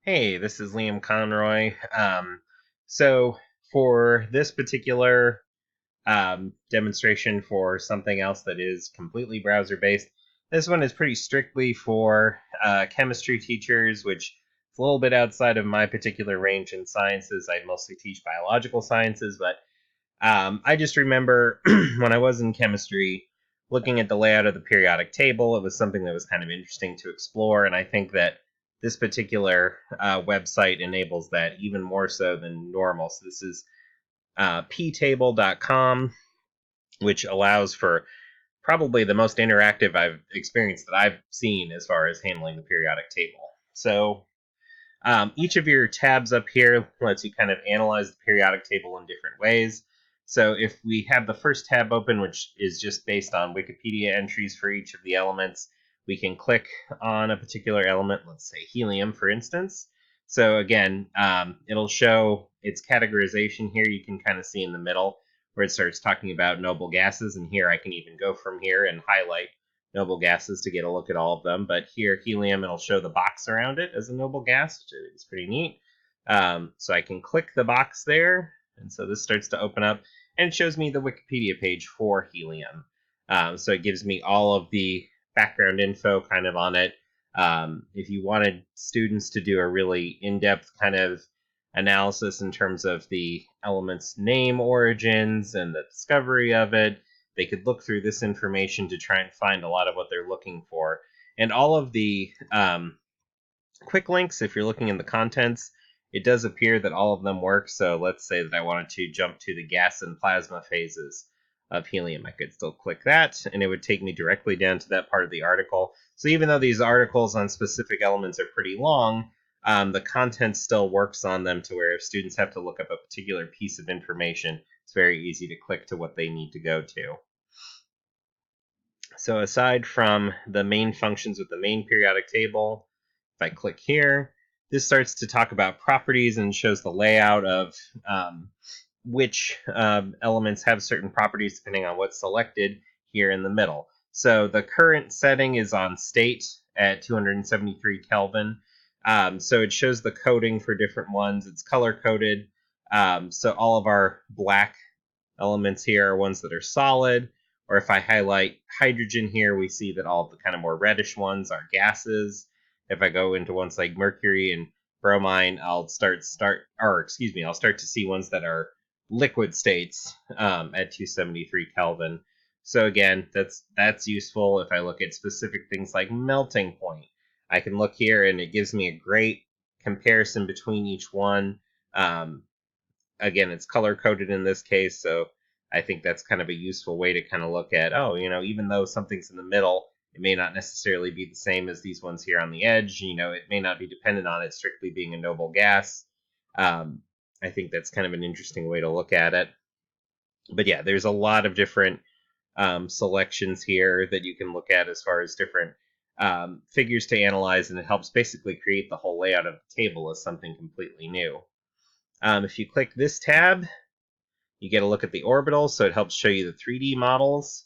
Hey, this is Liam Conroy. So for this particular demonstration for something else that is completely browser-based, this one is pretty strictly for chemistry teachers, which is a little bit outside of my particular range in sciences. I mostly teach biological sciences, but I just remember when I was in chemistry, looking at the layout of the periodic table, it was something that was kind of interesting to explore, and I think that this particular website enables that even more so than normal. So this is ptable.com, which allows for probably the most interactive I've experienced that I've seen as far as handling the periodic table. So each of your tabs up here lets you kind of analyze the periodic table in different ways. So if we have the first tab open, which is just based on Wikipedia entries for each of the elements, we can click on a particular element, let's say helium, for instance. So again, it'll show its categorization here. You can kind of see in the middle where it starts talking about noble gases, and here I can even go from here and highlight noble gases to get a look at all of them. But here, helium, it'll show the box around it as a noble gas, which is pretty neat. So I can click the box there, and so this starts to open up, and it shows me the Wikipedia page for helium. So it gives me all of the background info kind of on it. If you wanted students to do a really in-depth kind of analysis in terms of the element's name origins and the discovery of it, they could look through this information to try and find a lot of what they're looking for. And all of the quick links, if you're looking in the contents, it does appear that all of them work. So let's say that I wanted to jump to the gas and plasma phases of helium. I could still click that, and it would take me directly down to that part of the article. So even though these articles on specific elements are pretty long, the content still works on them to where if students have to look up a particular piece of information, it's very easy to click to what they need to go to. So aside from the main functions with the main periodic table, if I click here, this starts to talk about properties and shows the layout of which elements have certain properties depending on what's selected here in the middle. So the current setting is on state at 273 Kelvin. So it shows the coding for different ones. It's color coded. So all of our black elements here are ones that are solid. Or if I highlight hydrogen here, we see that all the kind of more reddish ones are gases. If I go into ones like mercury and bromine, I'll start to see ones that are liquid states at 273 Kelvin. So again, that's useful if I look at specific things like melting point. I can look here and it gives me a great comparison between each one. Again, it's color coded in this case, so I think that's kind of a useful way to kind of look at, even though something's in the middle, it may not necessarily be the same as these ones here on the edge. It may not be dependent on it strictly being a noble gas. I think that's kind of an interesting way to look at it. But yeah, there's a lot of different selections here that you can look at as far as different figures to analyze, and it helps basically create the whole layout of the table as something completely new. If you click this tab, you get a look at the orbitals, so it helps show you the 3D models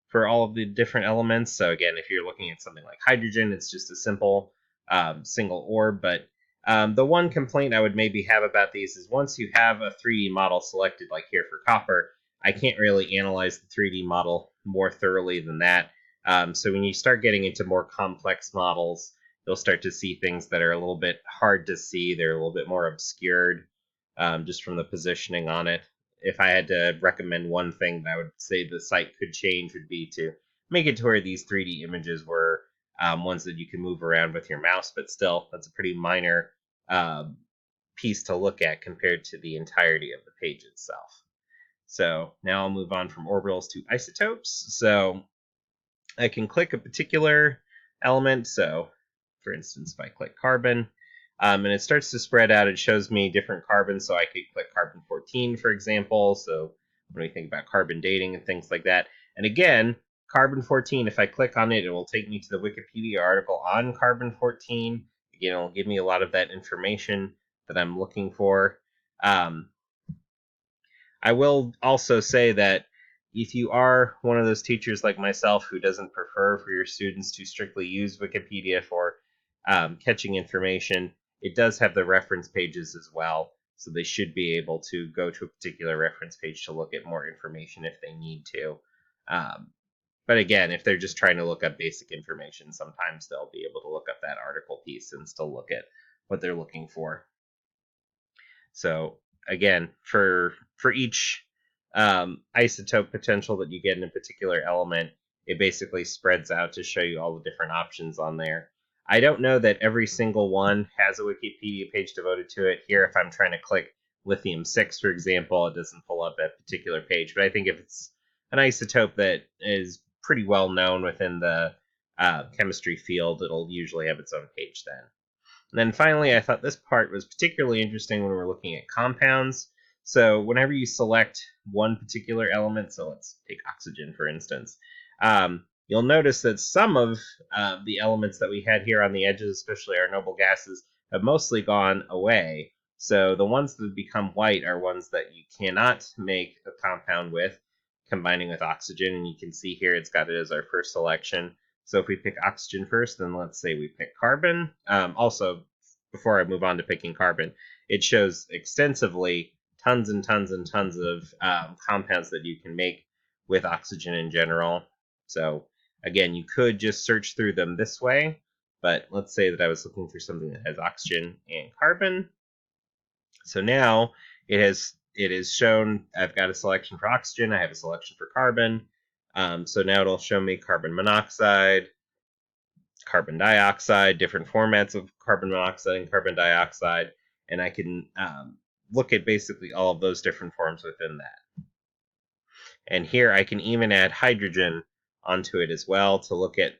for all of the different elements. So again, if you're looking at something like hydrogen, it's just a simple single orb. But the one complaint I would maybe have about these is once you have a 3D model selected, like here for copper, I can't really analyze the 3D model more thoroughly than that. So when you start getting into more complex models, you'll start to see things that are a little bit hard to see. They're a little bit more obscured just from the positioning on it. If I had to recommend one thing that I would say the site could change would be to make it to where these 3D images were ones that you can move around with your mouse, but still, that's a pretty minor piece to look at compared to the entirety of the page itself. So now I'll move on from orbitals to isotopes. So I can click a particular element. So for instance, if I click carbon, and it starts to spread out, it shows me different carbons. So I could click carbon 14, for example. So when we think about carbon dating and things like that. And again, carbon 14, if I click on it, it will take me to the Wikipedia article on carbon 14. Again, it'll give me a lot of that information that I'm looking for. I will also say that if you are one of those teachers like myself who doesn't prefer for your students to strictly use Wikipedia for catching information, it does have the reference pages as well, so they should be able to go to a particular reference page to look at more information if they need to. But again, if they're just trying to look up basic information, sometimes they'll be able to look up that article piece and still look at what they're looking for. So again, for each isotope potential that you get in a particular element, it basically spreads out to show you all the different options on there. I don't know that every single one has a Wikipedia page devoted to it. Here, if I'm trying to click lithium-6, for example, it doesn't pull up that particular page. But I think if it's an isotope that is pretty well known within the chemistry field, it'll usually have its own page then. And then finally, I thought this part was particularly interesting when we're looking at compounds. So whenever you select one particular element, so let's take oxygen for instance, you'll notice that some of the elements that we had here on the edges, especially our noble gases, have mostly gone away. So the ones that become white are ones that you cannot make a compound with, combining with oxygen. And you can see here it's got it as our first selection. So if we pick oxygen first, then let's say we pick carbon. Also, before I move on to picking carbon, it shows extensively tons and tons and tons of compounds that you can make with oxygen in general. So again, you could just search through them this way, but let's say that I was looking for something that has oxygen and carbon. So now it is shown I've got a selection for oxygen, I have a selection for carbon. So now it'll show me carbon monoxide, carbon dioxide, different formats of carbon monoxide and carbon dioxide, and I can look at basically all of those different forms within that. And here I can even add hydrogen onto it as well to look at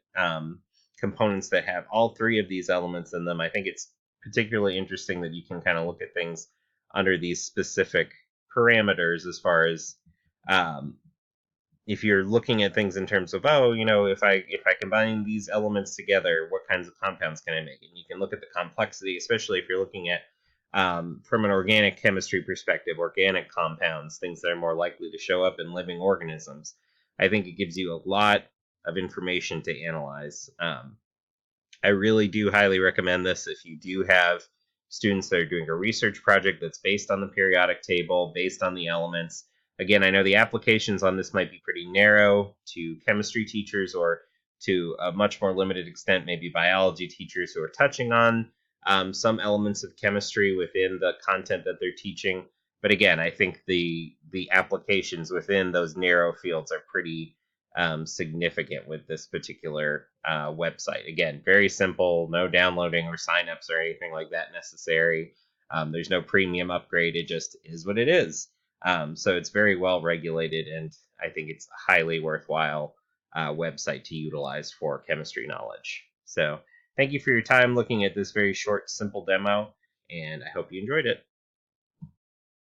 components that have all three of these elements in them. I think it's particularly interesting that you can kind of look at things under these specific parameters as far as if you're looking at things in terms of, oh, if I combine these elements together, what kinds of compounds can I make? And you can look at the complexity, especially if you're looking at from an organic chemistry perspective, organic compounds, things that are more likely to show up in living organisms. I think it gives you a lot of information to analyze. I really do highly recommend this if you do have students that are doing a research project that's based on the periodic table, based on the elements. Again, I know the applications on this might be pretty narrow to chemistry teachers, or to a much more limited extent, maybe biology teachers who are touching on some elements of chemistry within the content that they're teaching. But again, I think the applications within those narrow fields are pretty significant with this particular website. Again, very simple, no downloading or signups or anything like that necessary. There's no premium upgrade. It just is what it is. So it's very well regulated, and I think it's a highly worthwhile website to utilize for chemistry knowledge. So thank you for your time looking at this very short, simple demo, and I hope you enjoyed it.